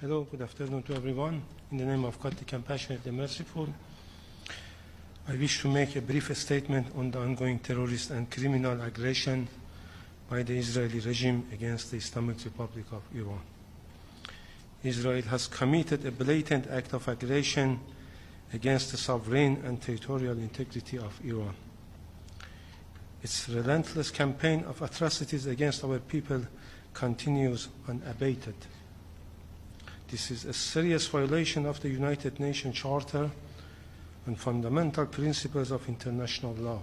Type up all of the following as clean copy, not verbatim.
Hello, good afternoon to everyone. In the name of God, the Compassionate and Merciful, I wish to make a brief statement on the ongoing terrorist and criminal aggression by the Israeli regime against the Islamic Republic of Iran. Israel has committed a blatant act of aggression against the sovereign and territorial integrity of Iran. Its relentless campaign of atrocities against our people continues unabated. This is a serious violation of the United Nations Charter and fundamental principles of international law.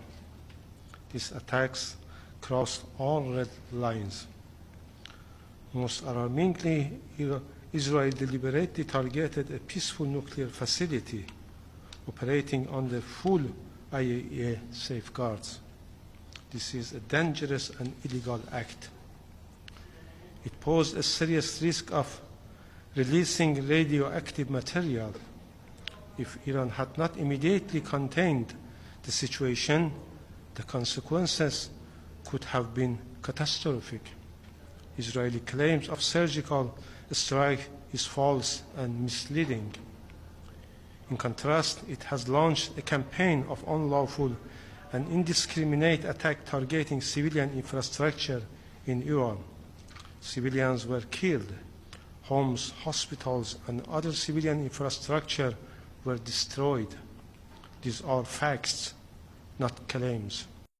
These attacks crossed all red lines. Most alarmingly, Israel deliberately targeted a peaceful nuclear facility operating under full IAEA safeguards. This is a dangerous and illegal act. It posed a serious risk of releasing radioactive material. If Iran had not immediately contained the situation, the consequences could have been catastrophic. Israeli claims of surgical strike is false and misleading. In contrast, it has launched a campaign of unlawful and indiscriminate attack targeting civilian infrastructure in Iran. Civilians were killed. Homes, hospitals, and other civilian infrastructure were destroyed. These are facts, not claims.